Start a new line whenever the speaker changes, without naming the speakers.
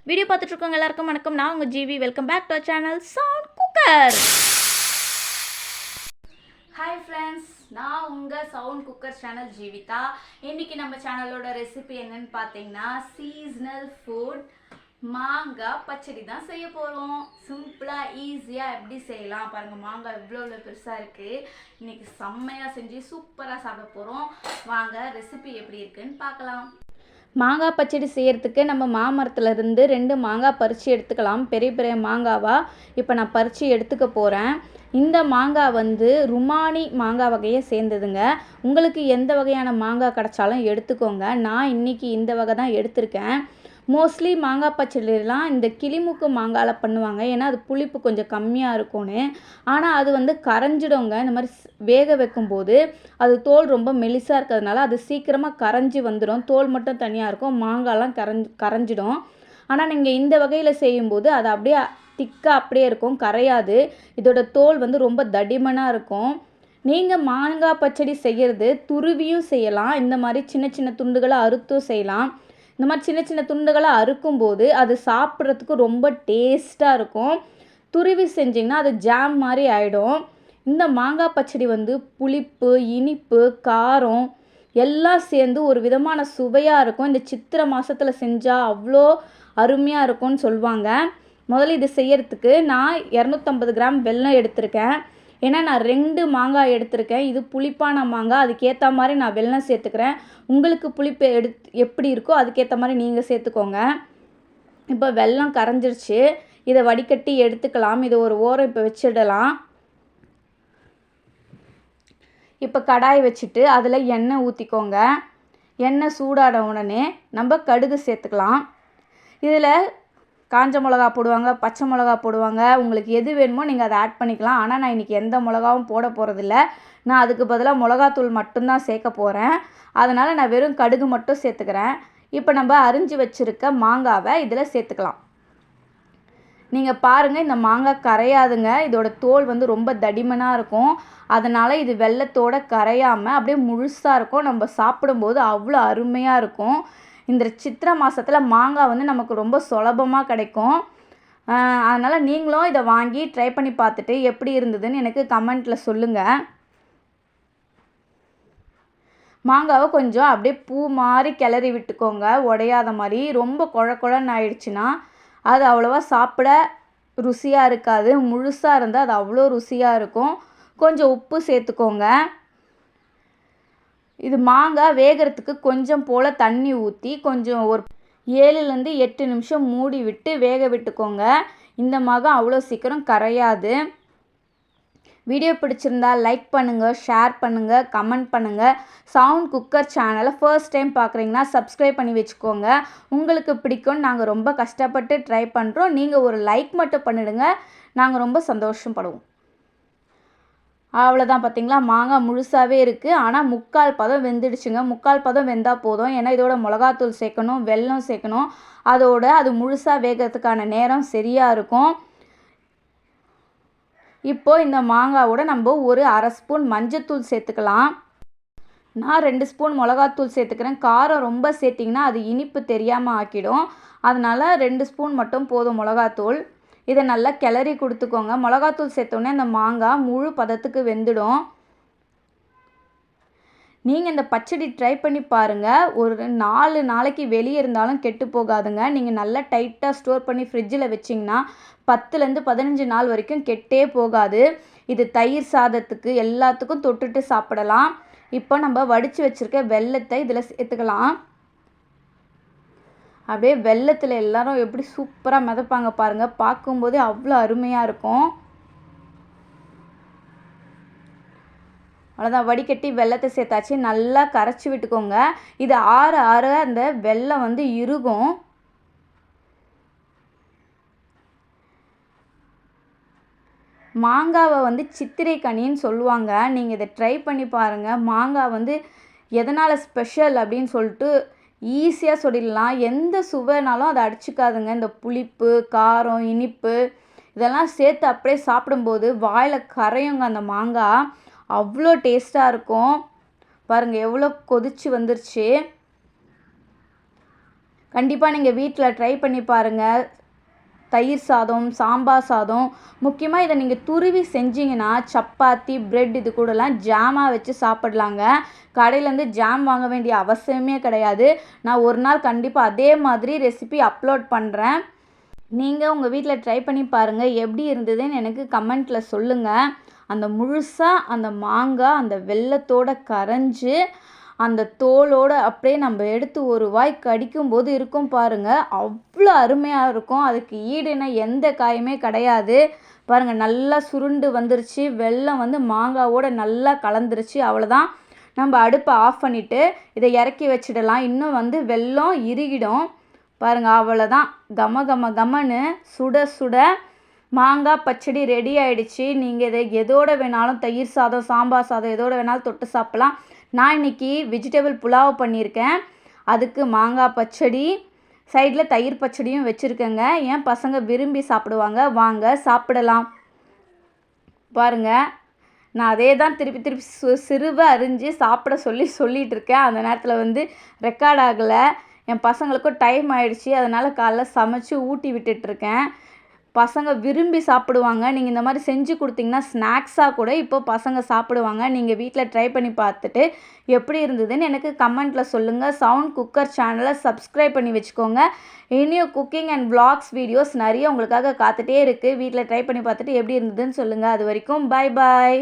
Video பார்த்துட்டு இருக்கவங்க எல்லாருக்கும் வணக்கம். நான் உங்கள் GV. Welcome back to our channel sound cooker. Hi friends, நான் உங்கள் சவுண்ட் குக்கர் சேனல் ஜீவிதா. இன்றைக்கி நம்ம சேனலோட ரெசிபி என்னன்னு பார்த்தீங்கன்னா சீஸ்னல் ஃபுட் மாங்காய் பச்சடி தான் செய்ய போகிறோம். சிம்பிளாக ஈஸியாக எப்படி செய்யலாம் பாருங்கள். மாங்காய் இவ்வளோ பெருசாக இருக்குது. இன்றைக்கி செம்மையாக செஞ்சு சூப்பராக சாப்பிட போகிறோம். வாங்க ரெசிபி எப்படி இருக்குன்னு பார்க்கலாம். மாங்காய் பச்சடி செய்கிறதுக்கு நம்ம மாமரத்துலேருந்து 2 மாங்காய் பறித்து எடுத்துக்கலாம். பெரிய பெரிய மாங்காவாக இப்போ நான் பறித்து எடுத்துக்க போகிறேன். இந்த மாங்காய் வந்து ருமானி மாங்காய் வகையை சேர்ந்ததுங்க. உங்களுக்கு எந்த வகையான மாங்காய் கிடச்சாலும் எடுத்துக்கோங்க. நான் இன்றைக்கி இந்த வகை தான் எடுத்திருக்கேன். மோஸ்ட்லி மாங்காய் பச்சடிலாம் இந்த கிளிமுக்கு மாங்காயில் பண்ணுவாங்க. ஏன்னா அது புளிப்பு கொஞ்சம் கம்மியாக இருக்கும்னு. ஆனால் அது வந்து கரைஞ்சிடுங்க. இந்த மாதிரி வேக வைக்கும்போது அது தோல் ரொம்ப மெலிசாக இருக்கிறதுனால அது சீக்கிரமாக கரைஞ்சி வந்துடும். தோல் மட்டும் தனியாக இருக்கும், மாங்காய்லாம் கரைஞ்சிடும். ஆனால் நீங்கள் இந்த வகையில் செய்யும்போது அது அப்படியே திக்காக அப்படியே இருக்கும், கரையாது. இதோட தோல் வந்து ரொம்ப தடிமனாக இருக்கும். நீங்கள் மாங்காய் பச்சடி செய்கிறது துருவியும் செய்யலாம், இந்த மாதிரி சின்ன சின்ன துண்டுகளை அறுத்தும் செய்யலாம். இந்த மாதிரி சின்ன சின்ன துண்டுகளை அறுக்கும்போது அது சாப்பிட்றதுக்கு ரொம்ப டேஸ்ட்டாக இருக்கும். துருவி செஞ்சிங்கன்னா அது ஜாம் மாதிரி ஆகிடும். இந்த மாங்காய் பச்சடி வந்து புளிப்பு, இனிப்பு, காரம் எல்லாம் சேர்ந்து ஒரு விதமான சுவையாக இருக்கும். இந்த சித்திரை மாதத்தில் செஞ்சால் அவ்வளோ அருமையாக இருக்கும்னு சொல்லுவாங்க. முதல்ல இது செய்யறதுக்கு நான் 250 கிராம் வெல்லம் எடுத்திருக்கேன். ஏன்னா நான் 2 மாங்காய் எடுத்திருக்கேன். இது புளிப்பான மாங்காய், அதுக்கேற்ற மாதிரி நான் வெல்லம் சேர்த்துக்கிறேன். உங்களுக்கு புளிப்பு எப்படி இருக்கோ அதுக்கேற்ற மாதிரி நீங்கள் சேர்த்துக்கோங்க. இப்போ வெல்லம் கரைஞ்சிருச்சு. இதை வடிகட்டி எடுத்துக்கலாம். இதை ஒரு ஓரம் இப்போ வச்சிடலாம். இப்போ கடாய் வச்சுட்டு அதில் எண்ணெய் ஊற்றிக்கோங்க. எண்ணெய் சூடான உடனே நம்ம கடுகு சேர்த்துக்கலாம். இதில் காஞ்ச மிளகா போடுவாங்க, பச்சை மிளகா போடுவாங்க. உங்களுக்கு எது வேணுமோ நீங்கள் அதை ஆட் பண்ணிக்கலாம். ஆனால் நான் இன்றைக்கி எந்த மிளகாவும் போட போகிறதில்ல. நான் அதுக்கு பதிலாக மிளகாத்தூள் மட்டும்தான் சேர்க்க போகிறேன். அதனால் நான் வெறும் கடுகு மட்டும் சேர்த்துக்கிறேன். இப்போ நம்ம அரிஞ்சு வச்சுருக்க மாங்காவை இதில் சேர்த்துக்கலாம். நீங்கள் பாருங்கள், இந்த மாங்காய் கரையாதுங்க. இதோட தோல் வந்து ரொம்ப தடிமனாக இருக்கும். அதனால் இது வெல்லத்தோடு கரையாமல் அப்படியே முழுசாக இருக்கும். நம்ம சாப்பிடும்போது அவ்வளோ அருமையாக இருக்கும். இந்த சித்திரை மாதத்தில் மாங்காய் வந்து நமக்கு ரொம்ப சுலபமாக கிடைக்கும். அதனால் நீங்களும் இதை வாங்கி ட்ரை பண்ணி பார்த்துட்டு எப்படி இருந்ததுன்னு எனக்கு கமெண்ட்டில் சொல்லுங்கள். மாங்காவை கொஞ்சம் அப்படியே பூ மாதிரி கிளறி விட்டுக்கோங்க, உடையாத மாதிரி. ரொம்ப குழன்னு ஆயிடுச்சுன்னா அது அவ்வளோவா சாப்பிட ருசியாக இருக்காது. முழுசாக இருந்தால் அது அவ்வளோ ருசியாக இருக்கும். கொஞ்சம் உப்பு சேர்த்துக்கோங்க. இது மாங்காய் வேகிறதுக்கு கொஞ்சம் போல் தண்ணி ஊற்றி கொஞ்சம் ஒரு 7லேருந்து 8 நிமிஷம் மூடி விட்டு வேக விட்டுக்கோங்க. இந்த மாங்காய் அவ்வளோ சீக்கிரம் கரையாது. வீடியோ பிடிச்சிருந்தா லைக் பண்ணுங்கள், ஷேர் பண்ணுங்கள், கமெண்ட் பண்ணுங்கள். சவுண்ட் குக்கர் சேனலை ஃபர்ஸ்ட் டைம் பார்க்குறீங்கன்னா சப்ஸ்கிரைப் பண்ணி வச்சுக்கோங்க. உங்களுக்கு பிடிக்கும்னு நாங்கள் ரொம்ப கஷ்டப்பட்டு ட்ரை பண்ணுறோம். நீங்கள் ஒரு லைக் மட்டும் பண்ணிவிடுங்க, நாங்கள் ரொம்ப சந்தோஷப்படுவோம். அவ்வளோதான், பார்த்தீங்களா? மாங்காய் முழுசாகவே இருக்குது. ஆனால் 3/4 பதம் வெந்துடுச்சுங்க. 3/4 பதம் வெந்தால் போதும். ஏன்னா இதோட மிளகாத்தூள் சேர்க்கணும், வெல்லம் சேர்க்கணும். அதோட அது முழுசாக வேகிறதுக்கான நேரம் சரியாக இருக்கும். இப்போது இந்த மாங்காவோட நம்ம ஒரு 1/2 ஸ்பூன் மஞ்சத்தூள் சேர்த்துக்கலாம். நான் 2 ஸ்பூன் மிளகாத்தூள் சேர்த்துக்கிறேன். காரம் ரொம்ப சேர்த்திங்கன்னா அது இனிப்பு தெரியாமல் ஆக்கிடும். அதனால் 2 ஸ்பூன் மட்டும் போதும் மிளகாத்தூள். இதை நல்லா கிளறி கொடுத்துக்கோங்க. மிளகாத்தூள் சேர்த்தோன்னே அந்த மாங்காய் முழு பதத்துக்கு வெந்துடும். நீங்கள் இந்த பச்சடி ட்ரை பண்ணி பாருங்கள். ஒரு 4 நாளைக்கு வெளியே இருந்தாலும் கெட்டு போகாதுங்க. நீங்கள் நல்லா டைட்டாக ஸ்டோர் பண்ணி ஃப்ரிட்ஜில் வச்சிங்கன்னா 10லேருந்து 15 நாள் வரைக்கும் கெட்டே போகாது. இது தயிர் சாதத்துக்கு எல்லாத்துக்கும் தொட்டுட்டு சாப்பிடலாம். இப்போ நம்ம வடித்து வச்சுருக்க வெல்லத்தை இதில் சேர்த்துக்கலாம். அப்படியே வெல்லத்தில் எல்லாரும் எப்படி சூப்பராக மிதப்பாங்க பாருங்கள். பார்க்கும்போதே அவ்வளோ அருமையாக இருக்கும். அவ்வளோதான், வடிகட்டி வெல்லத்தை சேர்த்தாச்சு. நல்லா கரைச்சி விட்டுக்கோங்க. இது ஆற ஆற அந்த வெல்லம் வந்து இறுகும். மாங்காவை வந்து சித்திரை கனின்னு சொல்லுவாங்க. நீங்கள் இதை ட்ரை பண்ணி பாருங்கள். மாங்காய் வந்து எதனால் ஸ்பெஷல் அப்படின்னு சொல்லிட்டு ஈஸியாக சொல்லிடலாம். எந்த சுவைனாலும் அதை அடிச்சுக்காதுங்க. இந்த புளிப்பு, காரம், இனிப்பு இதெல்லாம் சேர்த்து அப்படியே சாப்பிடும்போது வாயில் கரையுங்க அந்த மாங்காய். அவ்வளோ டேஸ்ட்டாக இருக்கும். பாருங்கள் எவ்வளோ கொதிச்சு வந்துருச்சு. கண்டிப்பாக நீங்கள் வீட்டில் ட்ரை பண்ணி பாருங்கள். தயிர் சாதம், சாம்பார் சாதம், முக்கியமாக இதை நீங்கள் துருவி செஞ்சிங்கன்னா சப்பாத்தி, பிரெட் இது கூடலாம் ஜாமாக வச்சு சாப்பிட்லாங்க. கடையிலேருந்து ஜாம் வாங்க வேண்டிய அவசியமே கிடையாது. நான் ஒரு நாள் கண்டிப்பாக அதே மாதிரி ரெசிபி அப்லோட் பண்ணுறேன். நீங்கள் உங்கள் வீட்டில் ட்ரை பண்ணி பாருங்கள். எப்படி இருந்ததுன்னு எனக்கு கமெண்ட்டில் சொல்லுங்கள். அந்த முழுசாக அந்த மாங்காய் அந்த வெல்லத்தோடு கரைஞ்சி அந்த தோலோடு அப்படியே நம்ம எடுத்து ஒரு வாய் கடிக்கும்போது இருக்கும் பாருங்கள், அவ்வளோ அருமையாக இருக்கும். அதுக்கு ஈடுனா எந்த காயுமே கிடையாது. பாருங்கள், நல்லா சுருண்டு வந்துருச்சு. வெல்லம் வந்து மாங்காவோடு நல்லா கலந்துருச்சு. அவ்வளோதான், நம்ம அடுப்பை ஆஃப் பண்ணிவிட்டு இதை இறக்கி வச்சிடலாம். இன்னும் வந்து வெல்லம் இறுகிடும். பாருங்கள், அவ்வளோதான். கம கம கமன்னு சுட சுட மாங்காய் பச்சடி ரெடி ஆகிடுச்சு. நீங்கள் இதை எதோடு வேணாலும், தயிர் சாதம், சாம்பார் சாதம் எதோடு வேணாலும் தொட்டு சாப்பிட்லாம். நான் இன்றைக்கி வெஜிடபிள் புலாவ் பண்ணியிருக்கேன். அதுக்கு மாங்காய் பச்சடி, சைடில் தயிர் பச்சடியும் வச்சுருக்கேங்க. என் பசங்க விரும்பி சாப்பிடுவாங்க. வாங்க சாப்பிடலாம். பாருங்கள், நான் அதே தான் திருப்பி திருப்பி சிறுவை அரிஞ்சு சாப்பிட சொல்லிகிட்டு இருக்கேன். அந்த நேரத்தில் வந்து ரெக்கார்ட் ஆகலை. என் பசங்களுக்கும் டைம் ஆகிடுச்சி. அதனால் காலைல சமைச்சு ஊட்டி விட்டுட்ருக்கேன். பசங்க விரும்பி சாப்பிடுவாங்க. நீங்கள் இந்த மாதிரி செஞ்சு கொடுத்தீங்கன்னா ஸ்நாக்ஸாக கூட இப்போ பசங்க சாப்பிடுவாங்க. நீங்கள் வீட்டில் ட்ரை பண்ணி பார்த்துட்டு எப்படி இருந்ததுன்னு எனக்கு கமெண்ட்டில் சொல்லுங்கள். சவுண்ட் குக்கர் சேனலை சப்ஸ்கிரைப் பண்ணி வச்சுக்கோங்க. இனியும் குக்கிங் அண்ட் vlogs வீடியோஸ் நிறைய உங்களுக்காக காத்துட்டே இருக்குது. வீட்டில் ட்ரை பண்ணி பார்த்துட்டு எப்படி இருந்ததுன்னு சொல்லுங்கள். அது வரைக்கும் பாய் பாய்.